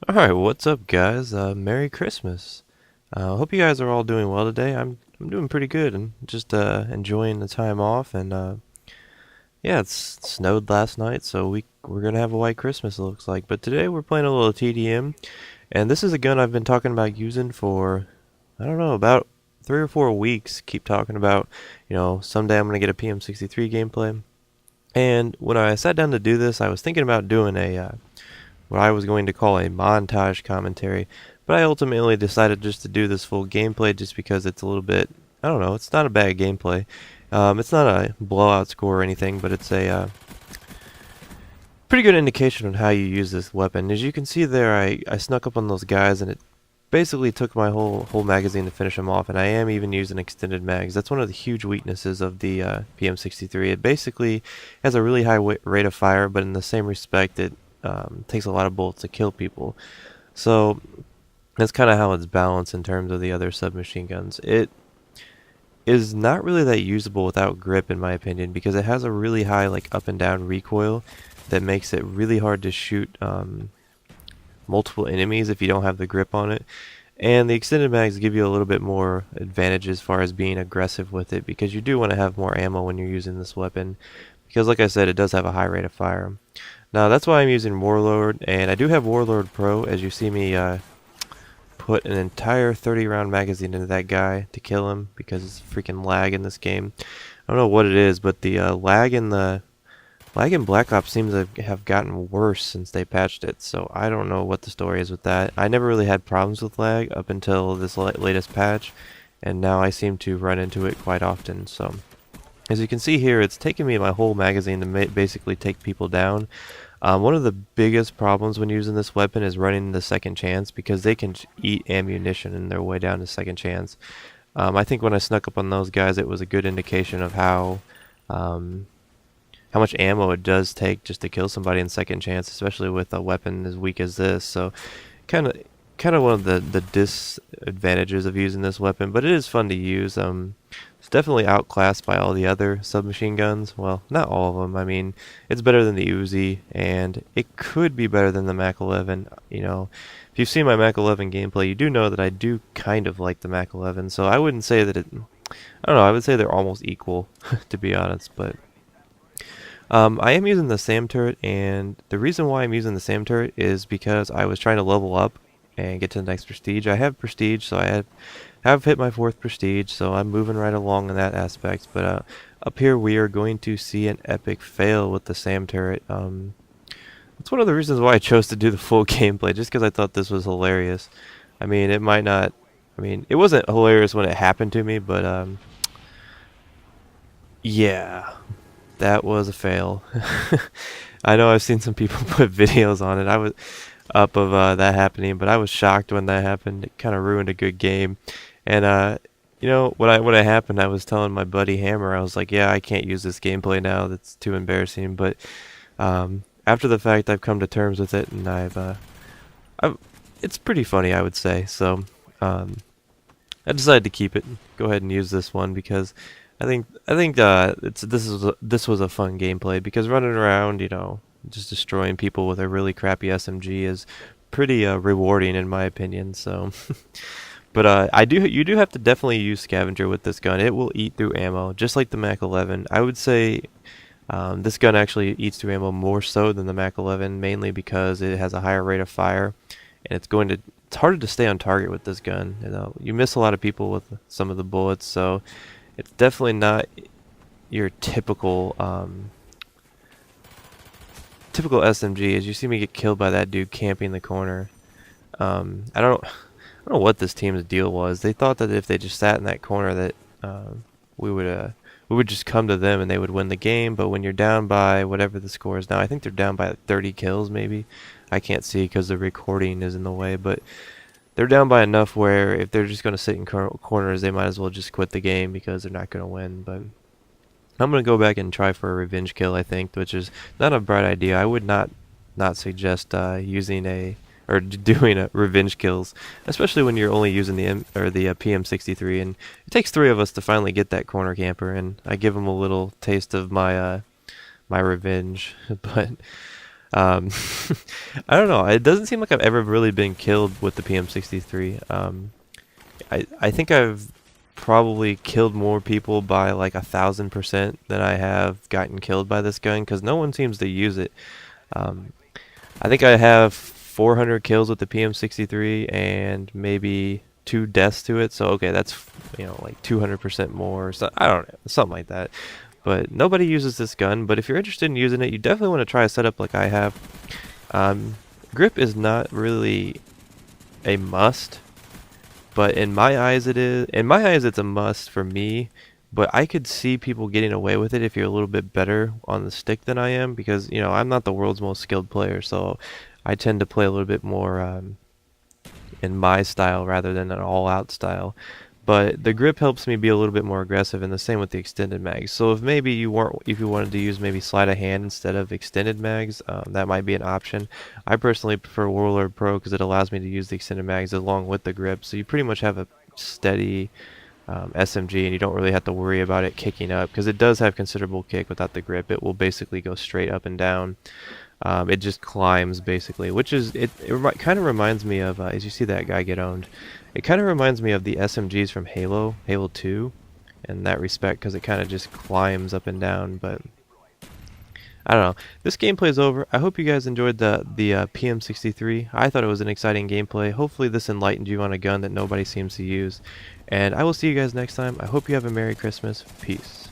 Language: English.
Alright, what's up guys? Merry Christmas. Hope you guys are all doing well today. I'm doing pretty good and just enjoying the time off and yeah, it's snowed last night, so we're gonna have a white Christmas it looks like. But today we're playing a little TDM, and this is a gun I've been talking about using for I don't know, about 3 or 4 weeks. Keep talking about, someday I'm gonna get a PM63 gameplay. And when I sat down to do this, I was thinking about doing a what I was going to call a montage commentary, but I ultimately decided just to do this full gameplay just because it's a little bit, I don't know, it's not a bad gameplay. It's not a blowout score or anything, but it's a pretty good indication on how you use this weapon. As you can see there, I snuck up on those guys and it basically took my whole magazine to finish them off, and I am even using extended mags. That's one of the huge weaknesses of the PM63. It basically has a really high rate of fire, but in the same respect, it takes a lot of bullets to kill people. So that's kind of how it's balanced in terms of the other submachine guns. It is not really that usable without grip, in my opinion, because it has a really high up and down recoil that makes it really hard to shoot multiple enemies if you don't have the grip on it. And the extended mags give you a little bit more advantage as far as being aggressive with it, because you do want to have more ammo when you're using this weapon, because like I said, it does have a high rate of fire. Now that's why I'm using Warlord, and I do have Warlord Pro, as you see me put an entire 30 round magazine into that guy to kill him because it's freaking lag in this game. I don't know what it is, but the lag in Black Ops seems to have gotten worse since they patched it, so I don't know what the story is with that. I never really had problems with lag up until this latest patch, and now I seem to run into it quite often. So as you can see here, it's taken me my whole magazine to basically take people down. One of the biggest problems when using this weapon is running the second chance, because they can eat ammunition in their way down to second chance. I think when I snuck up on those guys, it was a good indication of how much ammo it does take just to kill somebody in second chance, especially with a weapon as weak as this. So kind of one of the disadvantages of using this weapon, but it is fun to use. It's definitely outclassed by all the other submachine guns. Well, not all of them. I mean, it's better than the Uzi, and it could be better than the Mac 11. If you've seen my Mac 11 gameplay, you do know that I do kind of like the Mac 11. So I wouldn't say that I don't know. I would say they're almost equal, to be honest. But I am using the SAM turret, and the reason why I'm using the SAM turret is because I was trying to level up and get to the next prestige. I have prestige, so have hit my 4th prestige, so I'm moving right along in that aspect. But up here we are going to see an epic fail with the SAM turret. That's one of the reasons why I chose to do the full gameplay, just because I thought this was hilarious. I mean, it might not. I mean, it wasn't hilarious when it happened to me, but yeah. That was a fail. I know I've seen some people put videos on it. I was up of that happening, but I was shocked when that happened. It kind of ruined a good game. And when it happened, I was telling my buddy Hammer, I was like, "Yeah, I can't use this gameplay now. That's too embarrassing." But after the fact, I've come to terms with it, and it's pretty funny, I would say. So I decided to keep it. Go ahead and use this one because I think this was a fun gameplay, because running around, just destroying people with a really crappy SMG is pretty rewarding in my opinion. So, but you do have to definitely use scavenger with this gun. It will eat through ammo, just like the Mac 11. I would say this gun actually eats through ammo more so than the Mac 11, mainly because it has a higher rate of fire, and it's harder to stay on target with this gun. You miss a lot of people with some of the bullets, so it's definitely not your typical SMG. As you see me get killed by that dude camping the corner. I don't know what this team's deal was. They thought that if they just sat in that corner that we would just come to them and they would win the game. But when you're down by whatever the score is now, I think they're down by 30 kills maybe. I can't see because the recording is in the way, but they're down by enough where if they're just going to sit in corners, they might as well just quit the game because they're not going to win. But I'm going to go back and try for a revenge kill, I think, which is not a bright idea. I would not suggest using doing a revenge kills, especially when you're only using the PM63, and it takes 3 of us to finally get that corner camper, and I give them a little taste of my my revenge. But Um, I don't know. It doesn't seem like I've ever really been killed with the PM63. I think I've probably killed more people by like 1,000% than I have gotten killed by this gun because no one seems to use it. Um, I think I have 400 kills with the PM63 and maybe 2 deaths to it. So okay, that's like 200% more. So I don't know, something like that. But nobody uses this gun. But if you're interested in using it, you definitely want to try a setup like I have. Um, Grip is not really a must, but in my eyes it is. In my eyes, it's a must for me. But I could see people getting away with it if you're a little bit better on the stick than I am, because I'm not the world's most skilled player, so I tend to play a little bit more in my style rather than an all-out style. But the grip helps me be a little bit more aggressive, and the same with the extended mags. So if maybe if you wanted to use maybe sleight of hand instead of extended mags, that might be an option. I personally prefer Warlord Pro because it allows me to use the extended mags along with the grip, so you pretty much have a steady SMG, and you don't really have to worry about it kicking up because it does have considerable kick without the grip. It will basically go straight up and down. It just climbs basically, which is kind of reminds me of as you see that guy get owned. It kind of reminds me of the SMGs from Halo 2, in that respect, because it kind of just climbs up and down. But I don't know. This gameplay is over. I hope you guys enjoyed the PM63. I thought it was an exciting gameplay. Hopefully this enlightened you on a gun that nobody seems to use. And I will see you guys next time. I hope you have a Merry Christmas. Peace.